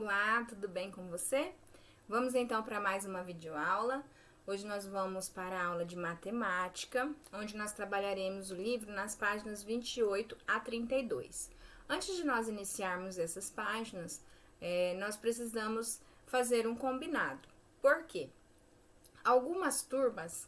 Olá, tudo bem com você? Vamos então para mais uma videoaula. Hoje nós vamos para a aula de matemática, onde nós trabalharemos o livro nas páginas 28 a 32. Antes de nós iniciarmos essas páginas, nós precisamos fazer um combinado. Por quê? Algumas turmas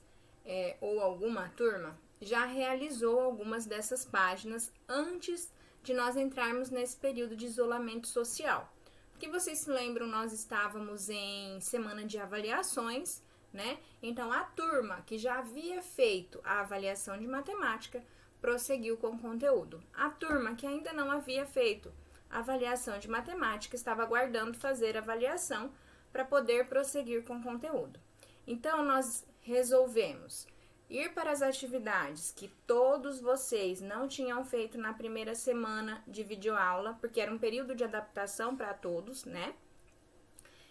ou alguma turma já realizou algumas dessas páginas antes de nós entrarmos nesse período de isolamento social. Porque vocês se lembram, nós estávamos em semana de avaliações, né? Então, a turma que já havia feito a avaliação de matemática prosseguiu com o conteúdo. A turma que ainda não havia feito a avaliação de matemática estava aguardando fazer a avaliação para poder prosseguir com o conteúdo. Então, nós resolvemos ir para as atividades que todos vocês não tinham feito na primeira semana de videoaula, porque era um período de adaptação para todos, né?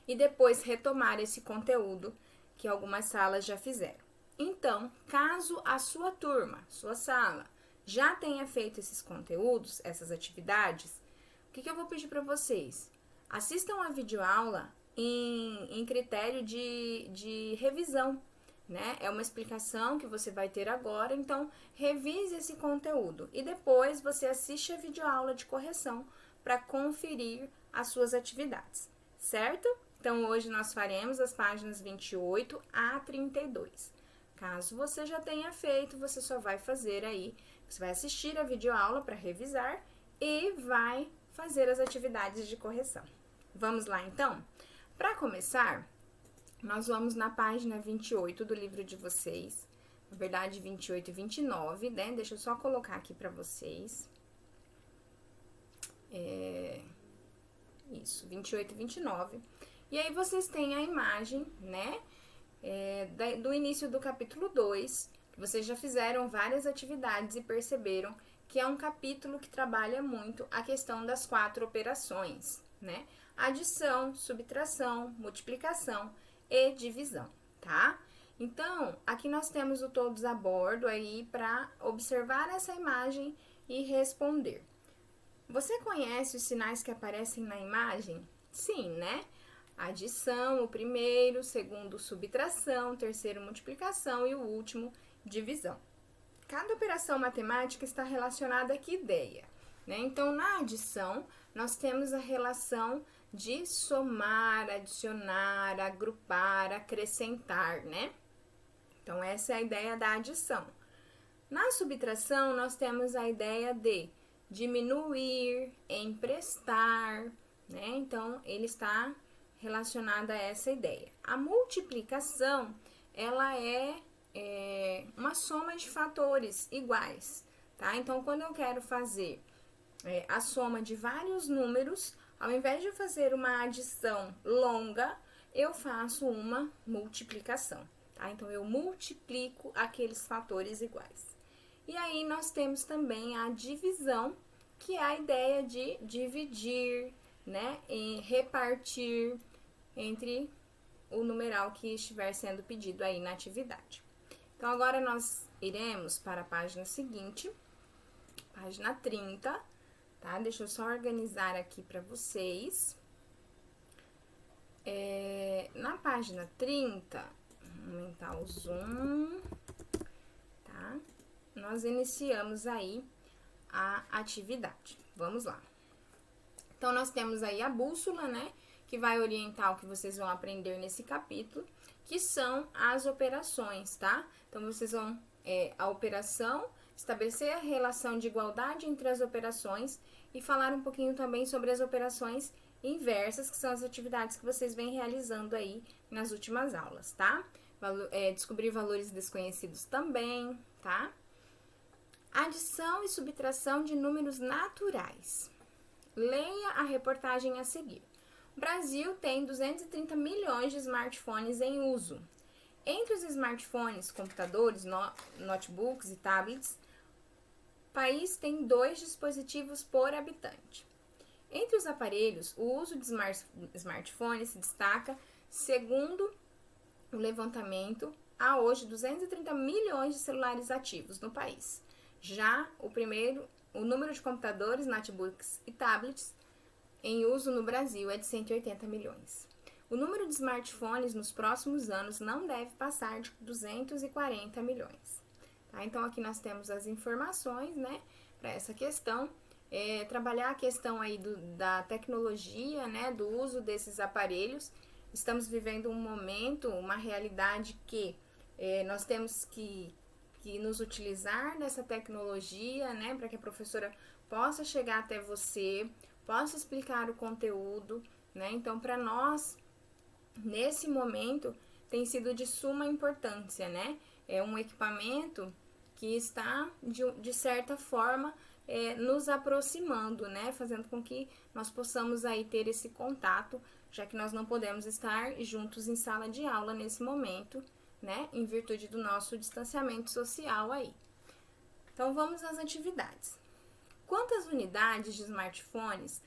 E depois retomar esse conteúdo que algumas salas já fizeram. Então, caso a sua turma, sua sala, já tenha feito esses conteúdos, essas atividades, o que eu vou pedir para vocês? Assistam a videoaula em critério de revisão, né? É uma explicação que você vai ter agora, então revise esse conteúdo e depois você assiste a videoaula de correção para conferir as suas atividades, certo? Então hoje nós faremos as páginas 28 a 32. Caso você já tenha feito, você só vai fazer aí, você vai assistir a videoaula para revisar e vai fazer as atividades de correção. Vamos lá então? Para começar, nós vamos na página 28 do livro de vocês, na verdade 28 e 29, né? Deixa eu só colocar aqui para vocês. Isso, 28 e 29. E aí vocês têm a imagem, né? Do início do capítulo 2, que vocês já fizeram várias atividades e perceberam que é um capítulo que trabalha muito a questão das 4 operações, né? Adição, subtração, multiplicação e divisão, tá? Então, aqui nós temos o todos a bordo aí para observar essa imagem e responder. Você conhece os sinais que aparecem na imagem? Sim, né? Adição, o primeiro, segundo, subtração, terceiro, multiplicação e o último, divisão. Cada operação matemática está relacionada a que ideia, né? Então, na adição, nós temos a relação de somar, adicionar, agrupar, acrescentar, né? Então, essa é a ideia da adição. Na subtração, nós temos a ideia de diminuir, emprestar, né? Então, ele está relacionado a essa ideia. A multiplicação, ela é uma soma de fatores iguais, tá? Então, quando eu quero fazer a soma de vários números, ao invés de fazer uma adição longa, eu faço uma multiplicação, tá? Então, eu multiplico aqueles fatores iguais. E aí, nós temos também a divisão, que é a ideia de dividir, né? E repartir entre o numeral que estiver sendo pedido aí na atividade. Então, agora nós iremos para a página seguinte, página 30, tá? Deixa eu só organizar aqui para vocês. Na página 30, vou aumentar o zoom, tá? Nós iniciamos aí a atividade. Vamos lá. Então, nós temos aí a bússola, né? Que vai orientar o que vocês vão aprender nesse capítulo, que são as operações, tá? Então, vocês vão, a operação, estabelecer a relação de igualdade entre as operações e falar um pouquinho também sobre as operações inversas, que são as atividades que vocês vêm realizando aí nas últimas aulas, tá? Descobrir valores desconhecidos também, tá? Adição e subtração de números naturais. Leia a reportagem a seguir. O Brasil tem 230 milhões de smartphones em uso. Entre os smartphones, computadores, notebooks e tablets, o país tem 2 dispositivos por habitante. Entre os aparelhos, o uso de smartphones se destaca, segundo o levantamento, há hoje 230 milhões de celulares ativos no país. Já o número de computadores, notebooks e tablets em uso no Brasil é de 180 milhões. O número de smartphones nos próximos anos não deve passar de 240 milhões. Tá? Então, aqui nós temos as informações, né, para essa questão. Trabalhar a questão aí da tecnologia, né, do uso desses aparelhos. Estamos vivendo um momento, uma realidade que nós temos que nos utilizar dessa tecnologia, né, para que a professora possa chegar até você, possa explicar o conteúdo, né? Então, para nós, nesse momento, tem sido de suma importância, né? É um equipamento que está, de certa forma, nos aproximando, né? Fazendo com que nós possamos aí ter esse contato, já que nós não podemos estar juntos em sala de aula nesse momento, né? Em virtude do nosso distanciamento social aí. Então, vamos às atividades. Quantas unidades de smartphones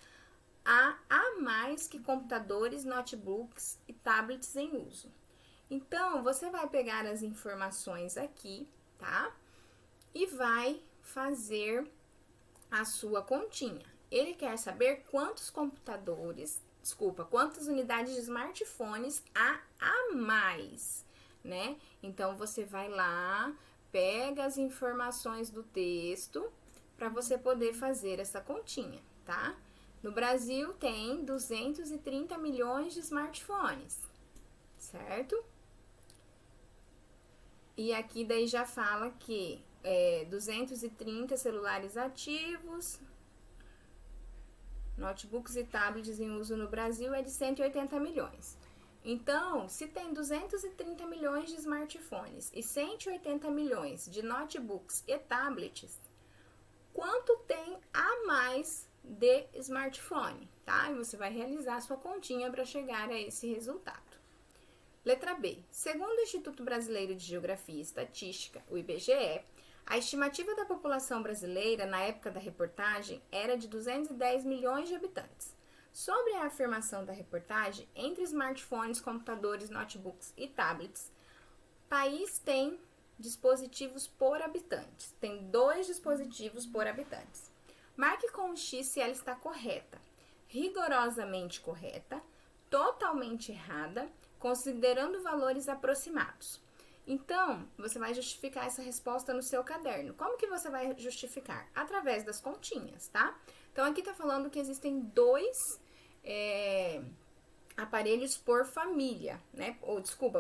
há a mais que computadores, notebooks e tablets em uso? Então, você vai pegar as informações aqui, tá? E vai fazer a sua continha. Ele quer saber quantas unidades de smartphones há a mais, né? Então, você vai lá, pega as informações do texto para você poder fazer essa continha, tá? No Brasil tem 230 milhões de smartphones, certo? E aqui daí já fala que 230 celulares ativos, notebooks e tablets em uso no Brasil é de 180 milhões. Então, se tem 230 milhões de smartphones e 180 milhões de notebooks e tablets, quanto tem a mais de smartphone, tá? E você vai realizar a sua continha para chegar a esse resultado. Letra B. Segundo o Instituto Brasileiro de Geografia e Estatística, o IBGE, a estimativa da população brasileira na época da reportagem era de 210 milhões de habitantes. Sobre a afirmação da reportagem, entre smartphones, computadores, notebooks e tablets, o país tem dispositivos por habitantes. Tem 2 dispositivos por habitantes. Marque com um X se ela está correta, rigorosamente correta, totalmente errada, considerando valores aproximados. Então, você vai justificar essa resposta no seu caderno. Como que você vai justificar? Através das continhas, tá? Então, aqui tá falando que existem 2 aparelhos por família, né?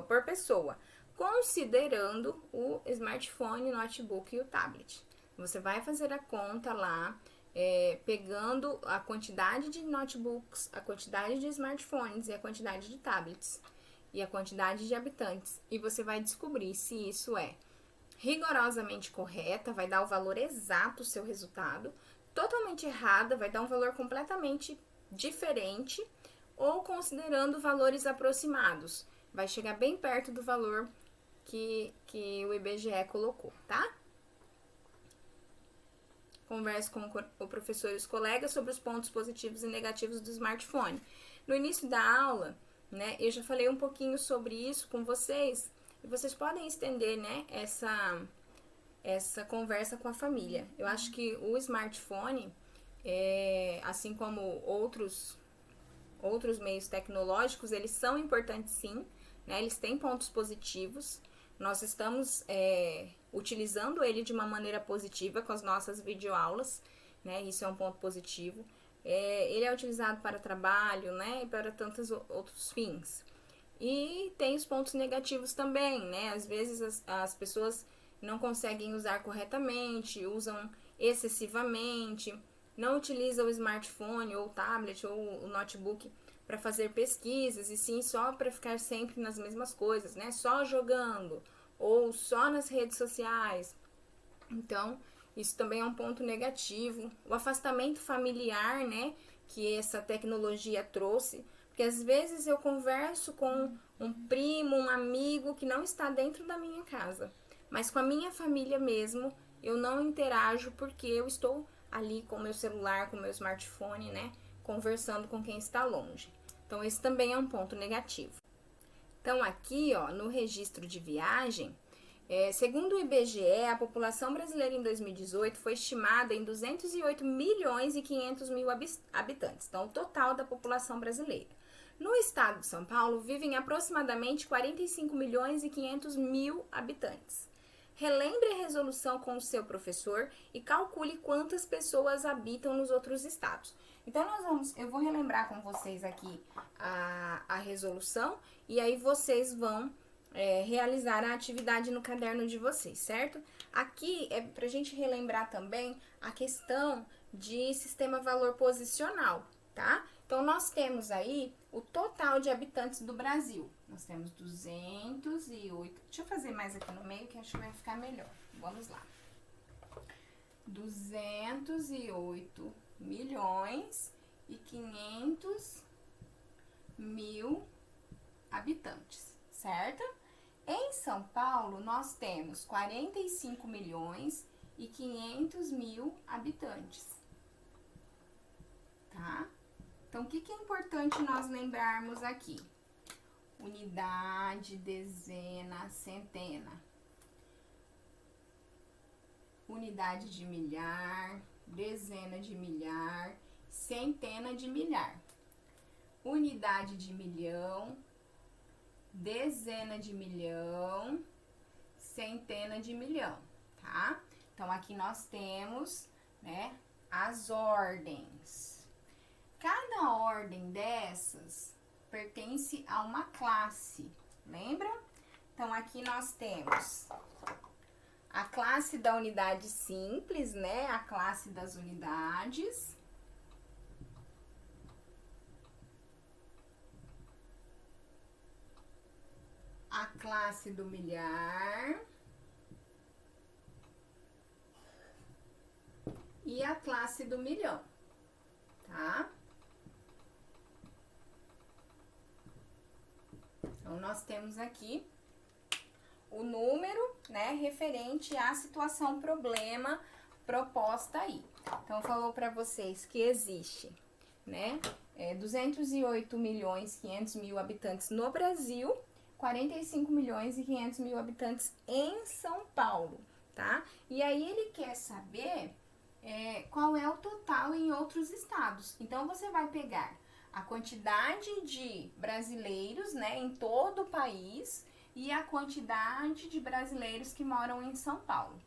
Por pessoa, considerando o smartphone, notebook e o tablet. Você vai fazer a conta lá, pegando a quantidade de notebooks, a quantidade de smartphones e a quantidade de tablets e a quantidade de habitantes, e você vai descobrir se isso é rigorosamente correta, vai dar o valor exato do seu resultado, totalmente errada, vai dar um valor completamente diferente, ou considerando valores aproximados, vai chegar bem perto do valor que o IBGE colocou, tá? Converse com o professor e os colegas sobre os pontos positivos e negativos do smartphone. No início da aula, né, eu já falei um pouquinho sobre isso com vocês, e vocês podem estender, né, essa conversa com a família. Eu acho que o smartphone, assim como outros meios tecnológicos, eles são importantes sim, né, eles têm pontos positivos. Nós estamos utilizando ele de uma maneira positiva com as nossas videoaulas, né, isso é um ponto positivo. Ele é utilizado para trabalho, né, e para tantos outros fins. E tem os pontos negativos também, né, às vezes as pessoas não conseguem usar corretamente, usam excessivamente, não utilizam o smartphone ou o tablet ou o notebook para fazer pesquisas, e sim só para ficar sempre nas mesmas coisas, né, só jogando ou só nas redes sociais. Então, isso também é um ponto negativo. O afastamento familiar, né, que essa tecnologia trouxe, porque às vezes eu converso com um primo, um amigo que não está dentro da minha casa, mas com a minha família mesmo, eu não interajo porque eu estou ali com o meu celular, com o meu smartphone, né, conversando com quem está longe. Então, esse também é um ponto negativo. Então, aqui, ó, no registro de viagem, Segundo o IBGE, a população brasileira em 2018 foi estimada em 208 milhões e 500 mil habitantes, então o total da população brasileira. No estado de São Paulo, vivem aproximadamente 45 milhões e 500 mil habitantes. Relembre a resolução com o seu professor e calcule quantas pessoas habitam nos outros estados. Então, eu vou relembrar com vocês aqui a resolução e aí vocês vão realizar a atividade no caderno de vocês, certo? Aqui é pra gente relembrar também a questão de sistema valor posicional, tá? Então, nós temos aí o total de habitantes do Brasil. Nós temos 208. Deixa eu fazer mais aqui no meio que acho que vai ficar melhor. Vamos lá. 208 milhões e 500 mil habitantes, certo? Em São Paulo, nós temos 45 milhões e 500 mil habitantes, tá? Então, o que é importante nós lembrarmos aqui? Unidade, dezena, centena. Unidade de milhar, dezena de milhar, centena de milhar. Unidade de milhão, dezena de milhão, centena de milhão, tá? Então, aqui nós temos, né, as ordens. Cada ordem dessas pertence a uma classe, lembra? Então, aqui nós temos a classe da unidade simples, né? A classe das unidades. A classe do milhar. E a classe do milhão, tá? Então, nós temos aqui o número, né, referente à situação problema proposta aí. Então, falou para vocês que existe, né, 208 milhões 500 mil habitantes no Brasil, 45 milhões e 500 mil habitantes em São Paulo, tá? E aí, ele quer saber qual é o total em outros estados. Então, você vai pegar a quantidade de brasileiros, né, em todo o país e a quantidade de brasileiros que moram em São Paulo.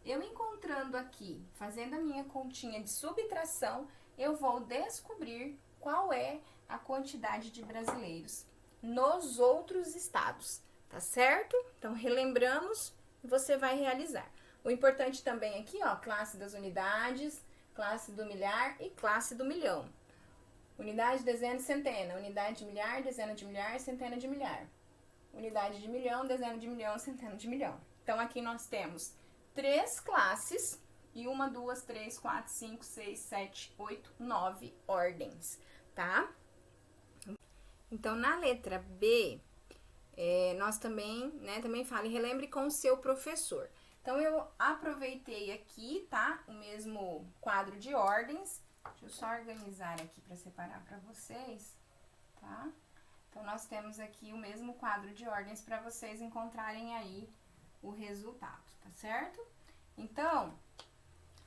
Eu encontrando aqui, fazendo a minha continha de subtração, eu vou descobrir qual é a quantidade de brasileiros nos outros estados, tá certo? Então, relembramos, você vai realizar. O importante também aqui, ó, classe das unidades, classe do milhar e classe do milhão. Unidade, dezena e centena. Unidade de milhar, dezena de milhar, centena de milhar. Unidade de milhão, dezena de milhão, centena de milhão. Então, aqui nós temos 3 classes e 1, 2, 3, 4, 5, 6, 7, 8, 9 ordens, tá? Então, na letra B, nós também, né, também fala e relembre com o seu professor. Então, eu aproveitei aqui, tá, o mesmo quadro de ordens. Deixa eu só organizar aqui para separar para vocês, tá? Então, nós temos aqui o mesmo quadro de ordens para vocês encontrarem aí o resultado, tá certo? Então,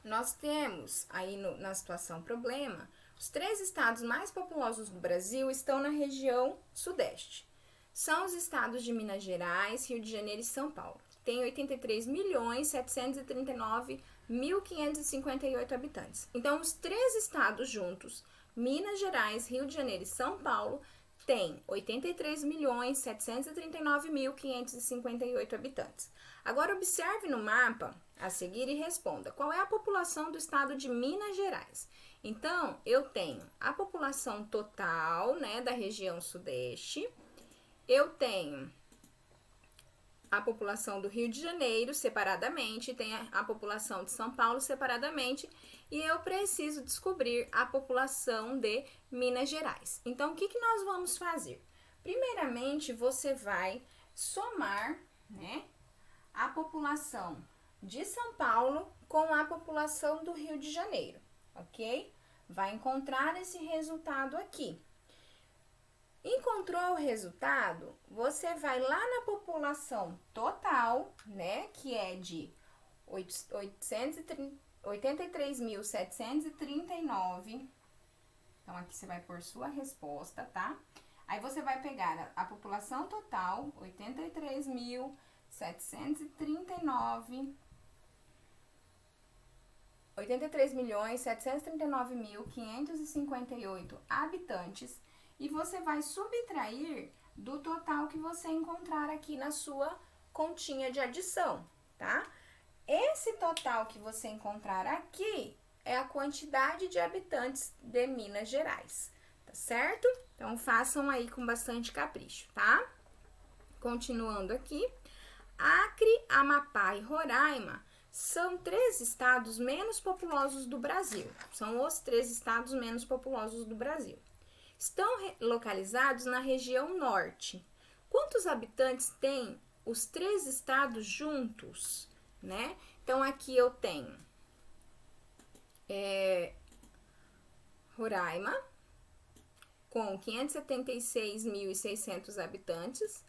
nós temos aí na situação problema, os 3 estados mais populosos do Brasil estão na região sudeste. São os estados de Minas Gerais, Rio de Janeiro e São Paulo. Tem 83.739.558 habitantes. Então, os 3 estados juntos, Minas Gerais, Rio de Janeiro e São Paulo, tem 83.739.558 habitantes. Agora, observe no mapa a seguir e responda. Qual é a população do estado de Minas Gerais? Então, eu tenho a população total, né, da região sudeste. Eu tenho a população do Rio de Janeiro separadamente, tem a população de São Paulo separadamente, e eu preciso descobrir a população de Minas Gerais. Então, o que nós vamos fazer? Primeiramente, você vai somar, né, a população de São Paulo com a população do Rio de Janeiro, ok? Vai encontrar esse resultado aqui. Encontrou o resultado? Você vai lá na população total, né, que é de 83.739. Então, aqui você vai pôr sua resposta, tá? Aí, você vai pegar a população total, 83.739, 83.739.558 habitantes, e você vai subtrair do total que você encontrar aqui na sua continha de adição, tá? Esse total que você encontrar aqui é a quantidade de habitantes de Minas Gerais, tá certo? Então, façam aí com bastante capricho, tá? Continuando aqui, Acre, Amapá e Roraima são 3 estados menos populosos do Brasil. São os 3 estados menos populosos do Brasil. Estão localizados na região norte. Quantos habitantes têm os 3 estados juntos, né? Então, aqui eu tenho Roraima, com 576.600 habitantes,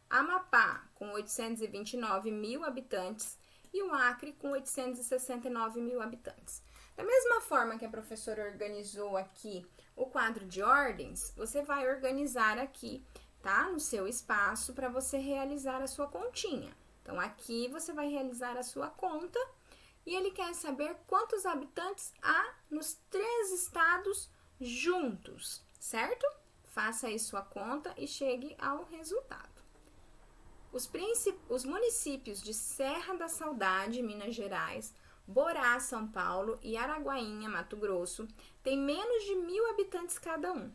Amapá, com 829 mil habitantes, e o Acre, com 869 mil habitantes. Da mesma forma que a professora organizou aqui o quadro de ordens, você vai organizar aqui, tá? No seu espaço, para você realizar a sua continha. Então, aqui você vai realizar a sua conta, e ele quer saber quantos habitantes há nos 3 estados juntos, certo? Faça aí sua conta e chegue ao resultado. Os municípios de Serra da Saudade, Minas Gerais, Borá, São Paulo e Araguainha, Mato Grosso, têm menos de 1.000 habitantes cada um.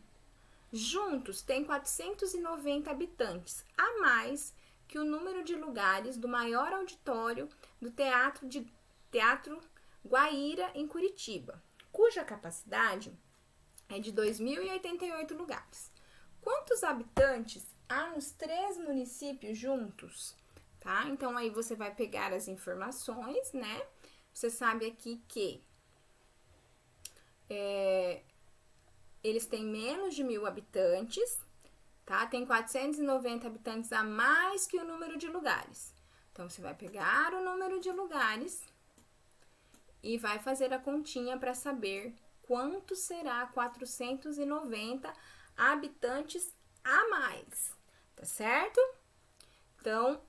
Juntos, têm 490 habitantes, a mais que o número de lugares do maior auditório do Teatro Guaíra, em Curitiba, cuja capacidade é de 2.088 lugares. Quantos habitantes há nos 3 municípios juntos? Tá? Então, aí você vai pegar as informações, né? Você sabe aqui que eles têm menos de 1.000 habitantes, tá? Tem 490 habitantes a mais que o número de lugares. Então, você vai pegar o número de lugares e vai fazer a continha para saber quanto será 490 habitantes a mais, tá certo? Então,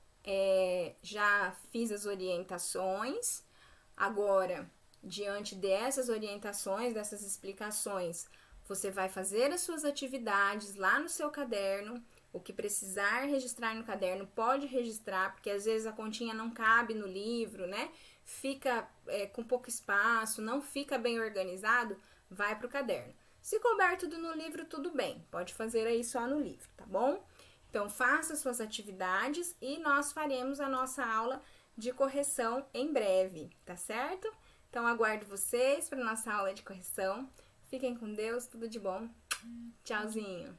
já fiz as orientações. Agora, diante dessas orientações, dessas explicações, você vai fazer as suas atividades lá no seu caderno. O que precisar registrar no caderno, pode registrar, porque às vezes a continha não cabe no livro, né? Fica com pouco espaço, não fica bem organizado, vai pro caderno. Se couber tudo no livro, tudo bem, pode fazer aí só no livro, tá bom? Então, faça suas atividades e nós faremos a nossa aula de correção em breve, tá certo? Então, aguardo vocês para nossa aula de correção. Fiquem com Deus, tudo de bom. Tchauzinho!